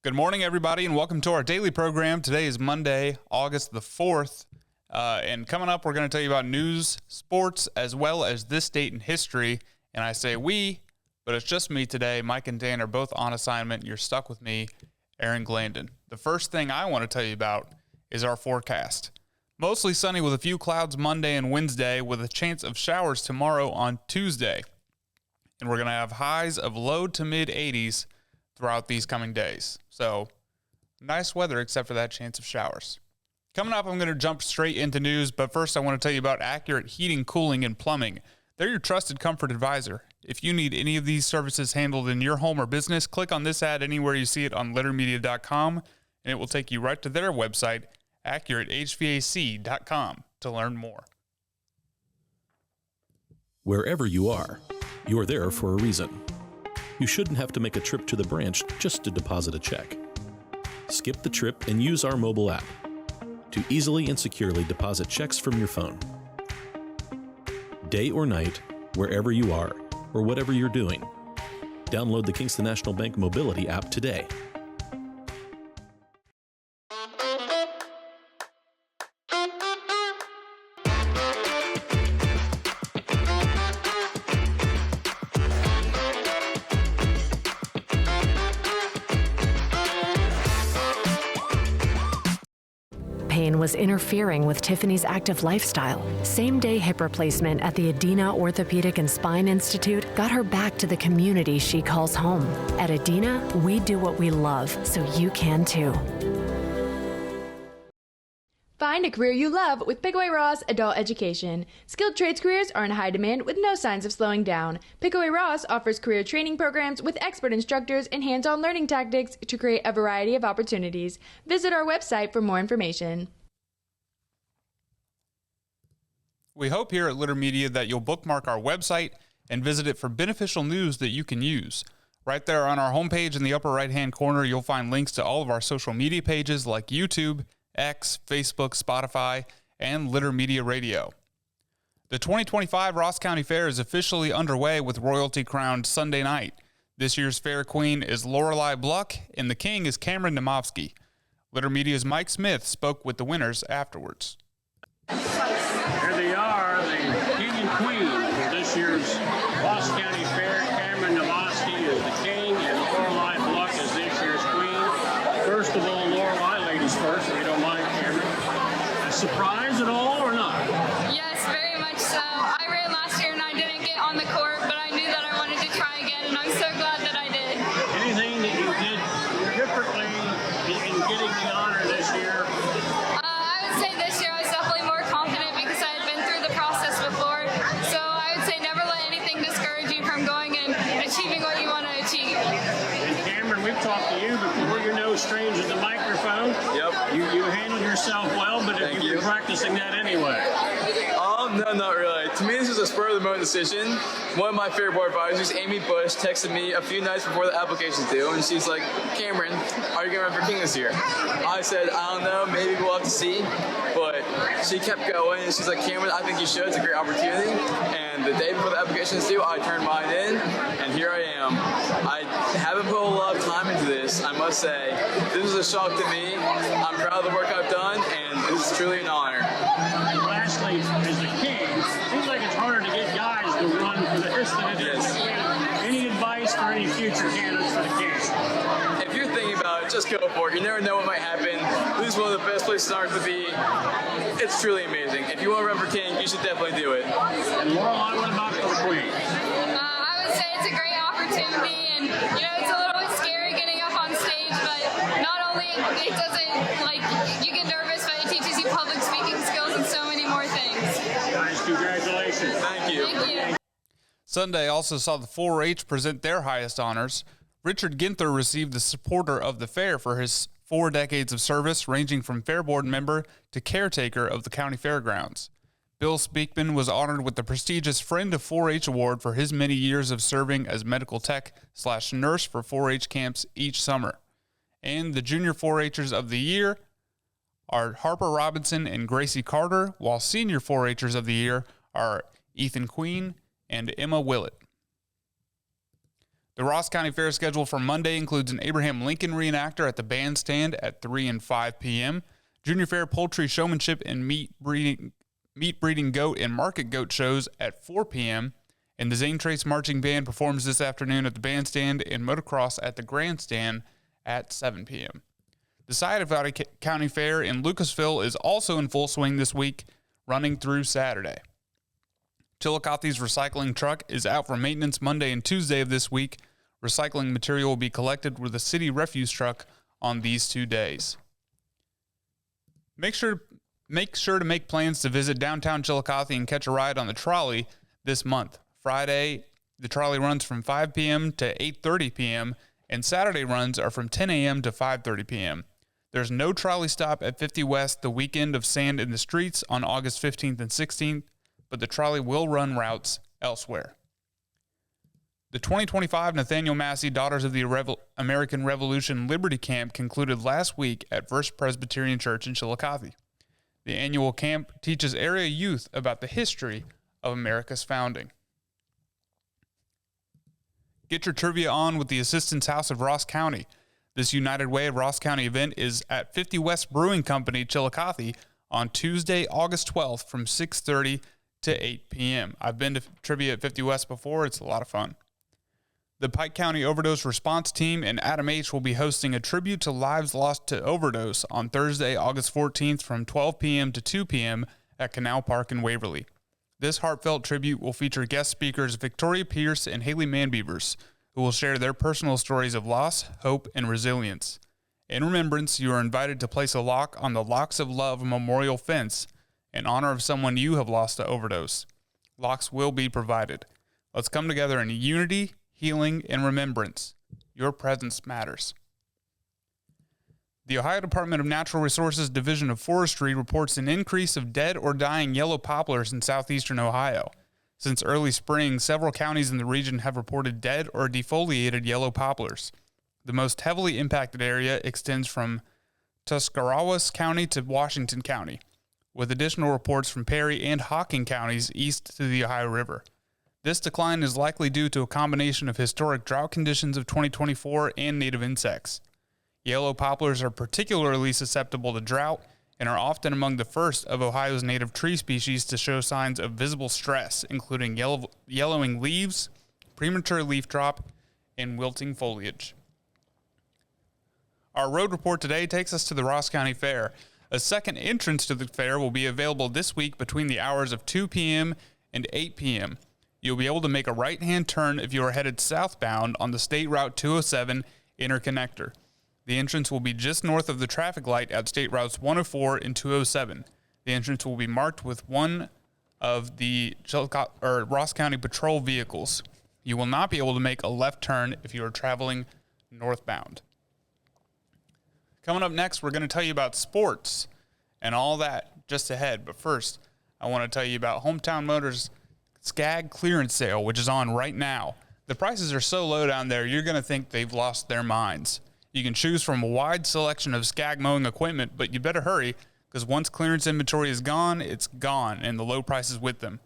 Good morning, everybody, and welcome to our daily program. Today is Monday, August the 4th, and coming up, we're going to tell you about news, sports, as well as this date in history. And I say we, but it's just me today. Mike and Dan are both on assignment. You're stuck with me, Aaron Glandon. The first thing I want to tell you about is our forecast. Mostly sunny with a few clouds Monday and Wednesday, with a chance of showers tomorrow on Tuesday. And we're going to have highs of low to mid 80s throughout these coming days. So, nice weather except for that chance of showers. Coming up, I'm going to jump straight into news, but first I want to tell you about Accurate Heating, Cooling, and Plumbing. They're your trusted comfort advisor. If you need any of these services handled in your home or business, click on this ad anywhere you see it on littermedia.com, and it will take you right to their website, accuratehvac.com, to learn more. Wherever you are, you're there for a reason. You shouldn't have to make a trip to the branch just to deposit a check. Skip the trip and use our mobile app to easily and securely deposit checks from your phone. Day or night, wherever you are, or whatever you're doing, download the Kingston National Bank Mobility app today. Pain was interfering with Tiffany's active lifestyle. Same-day hip replacement at the Adina Orthopedic and Spine Institute got her back to the community she calls home. At Adina, we do what we love, so you can too. Find a career you love with Pickaway Ross Adult Education. Skilled trades careers are in high demand with no signs of slowing down. Pickaway Ross offers career training programs with expert instructors and hands-on learning tactics to create a variety of opportunities. Visit our website for more information. We hope here at Litter Media that you'll bookmark our website and visit it for beneficial news that you can use. Right there on our homepage in the upper right-hand corner, you'll find links to all of our social media pages like YouTube, X, Facebook, Spotify, and Litter Media Radio. The 2025 Ross County Fair is officially underway with royalty crowned Sunday night. This year's fair queen is Lorelei Bluck, and the king is Cameron Nemofsky. Litter Media's Mike Smith spoke with the winners afterwards. Here they are, the king and queen for this year's Ross County Fair. Cameron Nemofsky is the king, and Lorelei Bluck is this year's queen. First of all, Lorelei, ladies first, if you don't mind, Cameron. A surprise at all or not? Yes, very much so. I ran last year and I didn't get on the court, but I knew that I wanted to try again, and I'm so glad that I did. Anything that you did differently in getting the honor this year? I would say this year I was definitely more confident because I had been through the process before. So I would say never let anything discourage you from going and achieving what you want to achieve. And Cameron, we've talked to you before. You're no stranger to the microphone. Yep. You handled yourself well, but have you been practicing that anyway? No, not really. To me, this was a spur-of-the-moment decision. One of my favorite board advisors, Amy Bush, texted me a few nights before the application's due, and she's like, Cameron, are you going to run for king this year? I said, I don't know, maybe we'll have to see. But she kept going, and she's like, Cameron, I think you should. It's a great opportunity. And the day before the application's due, I turned mine in, and here I am. I haven't put a lot of time into this, I must say. This was a shock to me. I'm proud of the work I've done, and this is truly an honor. Lastly, as the king, it seems like it's harder to get guys to run for this than it is for the queen. Any advice for any future candidates for the king? If you're thinking about it, just go for it. You never know what might happen. This is one of the best places on earth to be. It's truly amazing. If you want to run for king, you should definitely do it. And Lorelei, what about for the queen? I would say it's a great opportunity, and it's a little bit scary getting up on stage, but not only it doesn't, you get nervous, but it teaches you public speaking skills and so many more things. Guys, congratulations. Thank you. Thank you. Sunday also saw the 4-H present their highest honors. Richard Ginther received the Supporter of the Fair for his 4 decades of service, ranging from Fair Board member to caretaker of the county fairgrounds. Bill Speakman was honored with the prestigious Friend of 4-H Award for his many years of serving as medical tech/nurse for 4-H camps each summer. And the Junior 4-Hers of the Year are Harper Robinson and Gracie Carter, while Senior 4-Hers of the Year are Ethan Queen and Emma Willett. The Ross County Fair schedule for Monday includes an Abraham Lincoln reenactor at the bandstand at 3 and 5 p.m., Junior Fair poultry showmanship and meat breeding goat and market goat shows at 4 p.m., and the Zane Trace Marching Band performs this afternoon at the bandstand and motocross at the grandstand at 7 p.m. The Scioto County Fair in Lucasville is also in full swing this week, running through Saturday. Chillicothe's recycling truck is out for maintenance Monday and Tuesday of this week. Recycling material will be collected with a city refuse truck on these 2 days. Make sure to make plans to visit Downtown Chillicothe and catch a ride on the trolley this month. Friday, the trolley runs from 5 p.m. to 8:30 p.m., and Saturday runs are from 10 a.m. to 5:30 p.m. There's no trolley stop at 50 West the weekend of Sand in the Streets on August 15th and 16th, but the trolley will run routes elsewhere. The 2025 Nathaniel Massey Daughters of the American Revolution Liberty Camp concluded last week at First Presbyterian Church in Chillicothe. The annual camp teaches area youth about the history of America's founding. Get your trivia on with the Assistance House of Ross County. This United Way of Ross County event is at 50 West Brewing Company, Chillicothe, on Tuesday, August 12th from 6:30 to 8 p.m. I've been to trivia at 50 West before. It's a lot of fun. The Pike County Overdose Response Team and ADAMH will be hosting a tribute to lives lost to overdose on Thursday, August 14th from 12 p.m. to 2 p.m. at Canal Park in Waverly. This heartfelt tribute will feature guest speakers Victoria Pierce and Haley Manbeavers, who will share their personal stories of loss, hope, and resilience. In remembrance, you are invited to place a lock on the Locks of Love memorial fence in honor of someone you have lost to overdose. Locks will be provided. Let's come together in unity, healing, and remembrance. Your presence matters. The Ohio Department of Natural Resources Division of Forestry reports an increase of dead or dying yellow poplars in southeastern Ohio. Since early spring, several counties in the region have reported dead or defoliated yellow poplars. The most heavily impacted area extends from Tuscarawas County to Washington County, with additional reports from Perry and Hocking counties east to the Ohio River. This decline is likely due to a combination of historic drought conditions of 2024 and native insects. Yellow poplars are particularly susceptible to drought and are often among the first of Ohio's native tree species to show signs of visible stress, including yellowing leaves, premature leaf drop, and wilting foliage. Our road report today takes us to the Ross County Fair. A second entrance to the fair will be available this week between the hours of 2 p.m. and 8 p.m. You'll be able to make a right-hand turn if you are headed southbound on the State Route 207 interconnector. The entrance will be just north of the traffic light at State Routes 104 and 207. The entrance will be marked with one of the Ross County Patrol vehicles. You will not be able to make a left turn if you are traveling northbound. Coming up next, we're going to tell you about sports and all that just ahead. But first, I want to tell you about Hometown Motors' Skag clearance sale, which is on right now. The prices are so low down there, you're going to think they've lost their minds. You can choose from a wide selection of Skag mowing equipment, but you better hurry, because once clearance inventory is gone, it's gone, and the low prices with them.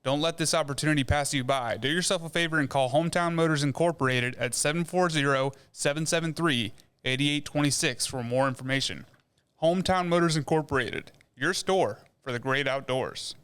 Don't let this opportunity pass you by. Do yourself a favor and call Hometown Motors Incorporated at 740-773-8826 for more information. Hometown Motors Incorporated, your store for the great outdoors.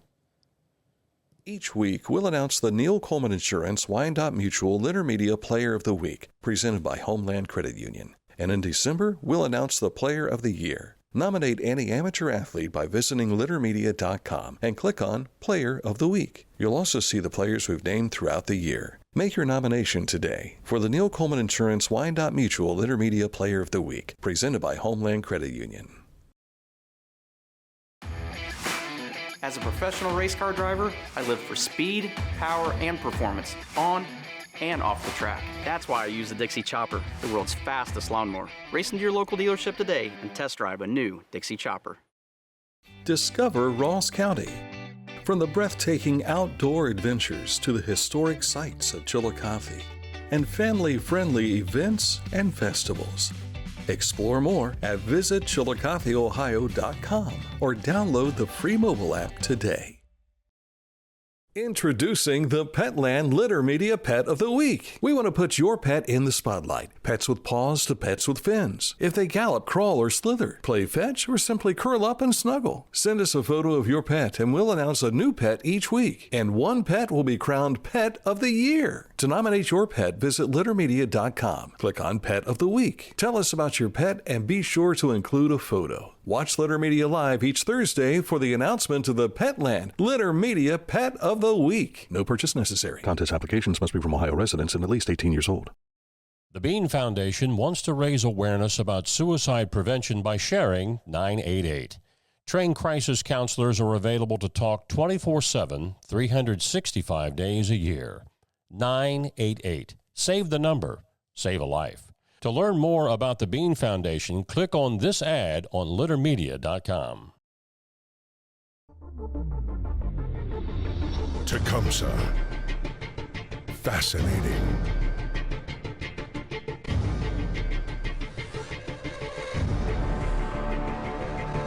Each week, we'll announce the Neil Coleman Insurance Wyandotte Mutual Intermedia Player of the Week, presented by Homeland Credit Union. And in December, we'll announce the Player of the Year. Nominate any amateur athlete by visiting littermedia.com and click on Player of the Week. You'll also see the players we've named throughout the year. Make your nomination today for the Neil Coleman Insurance Wyandotte Mutual Intermedia Player of the Week, presented by Homeland Credit Union. As a professional race car driver, I live for speed, power, and performance on and off the track. That's why I use the Dixie Chopper, the world's fastest lawnmower. Race into your local dealership today and test drive a new Dixie Chopper. Discover Ross County. From the breathtaking outdoor adventures to the historic sights of Chillicothe and family-friendly events and festivals. Explore more at visitchillicotheohio.com or download the free mobile app today. Introducing the Petland Litter Media Pet of the Week. We want to put your pet in the spotlight. Pets with paws to pets with fins. If they gallop, crawl, or slither, play fetch, or simply curl up and snuggle. Send us a photo of your pet and we'll announce a new pet each week. And one pet will be crowned Pet of the Year. To nominate your pet, visit littermedia.com. Click on Pet of the Week. Tell us about your pet and be sure to include a photo. Watch Litter Media Live each Thursday for the announcement of the Petland Litter Media Pet of the Week. No purchase necessary. Contest applications must be from Ohio residents and at least 18 years old. The Bean Foundation wants to raise awareness about suicide prevention by sharing 988. Trained crisis counselors are available to talk 24/7, 365 days a year. 988. Save the number. Save a life. To learn more about the Bean Foundation, click on this ad on littermedia.com. Tecumseh. Fascinating.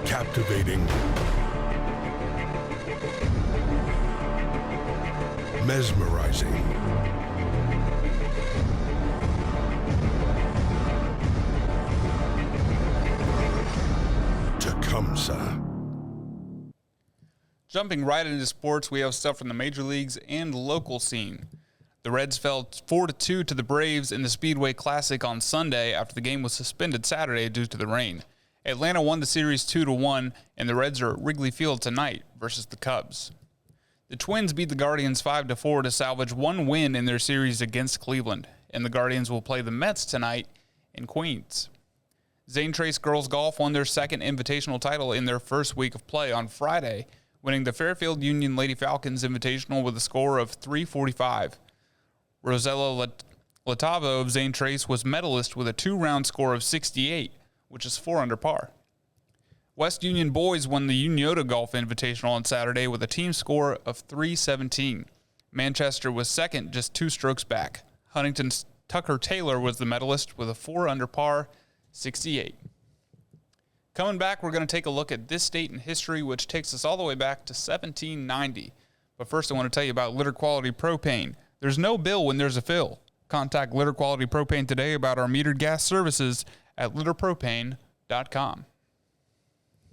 Captivating. Mesmerizing. Tecumseh. Jumping right into sports, we have stuff from the major leagues and local scene. The Reds fell 4-2 to the Braves in the Speedway Classic on Sunday after the game was suspended Saturday due to the rain. Atlanta won the series 2-1, and the Reds are at Wrigley Field tonight versus the Cubs. The Twins beat the Guardians 5-4 to salvage one win in their series against Cleveland, and the Guardians will play the Mets tonight in Queens. Zane Trace Girls Golf won their second invitational title in their first week of play on Friday, winning the Fairfield Union Lady Falcons Invitational with a score of 345. Rosella Latavo of Zane Trace was medalist with a two-round score of 68, which is 4 under par. West Union boys won the Uniota Golf Invitational on Saturday with a team score of 317. Manchester was second, just 2 strokes back. Huntington's Tucker Taylor was the medalist with a 4 under par, 68. Coming back, we're going to take a look at this date in history, which takes us all the way back to 1790. But first, I want to tell you about Litter Quality Propane. There's no bill when there's a fill. Contact Litter Quality Propane today about our metered gas services at litterpropane.com.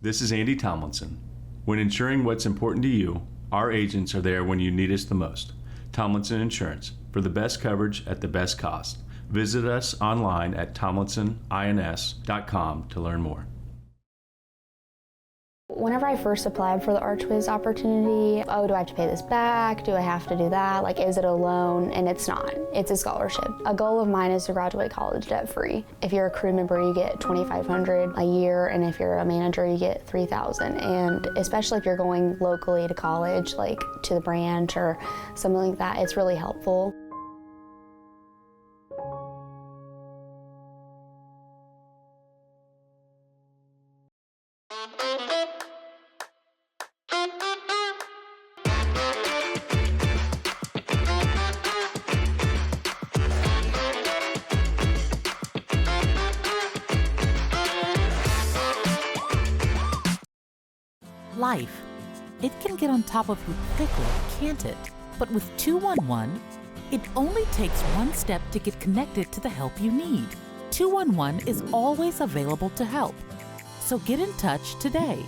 This is Andy Tomlinson. When ensuring what's important to you, our agents are there when you need us the most. Tomlinson Insurance, for the best coverage at the best cost. Visit us online at tomlinsonins.com to learn more. Whenever I first applied for the ArchWiz opportunity, oh, do I have to pay this back? Do I have to do that? Like, is it a loan? And it's not. It's a scholarship. A goal of mine is to graduate college debt-free. If you're a crew member, you get $2,500 a year, and if you're a manager, you get $3,000. And especially if you're going locally to college, like to the branch or something like that, it's really helpful. Life. It can get on top of you quickly, can't it? But with 211, it only takes one step to get connected to the help you need. 211 is always available to help. So get in touch today.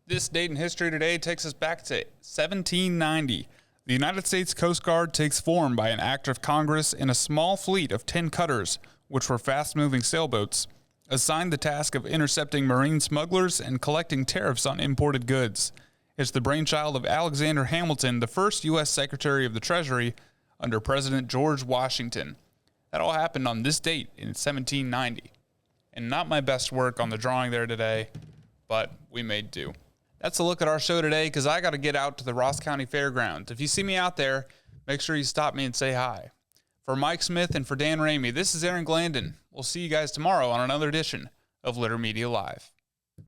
This date in history today takes us back to 1790. The United States Coast Guard takes form by an act of Congress in a small fleet of 10 cutters, which were fast-moving sailboats, assigned the task of intercepting marine smugglers and collecting tariffs on imported goods. It's the brainchild of Alexander Hamilton, the first U.S. Secretary of the Treasury under President George Washington. That all happened on this date in 1790. And not my best work on the drawing there today, but we made do. That's a look at our show today, because I got to get out to the Ross County Fairgrounds. If you see me out there, make sure you stop me and say hi. For Mike Smith and for Dan Ramey, this is Aaron Glandon. We'll see you guys tomorrow on another edition of Litter Media Live.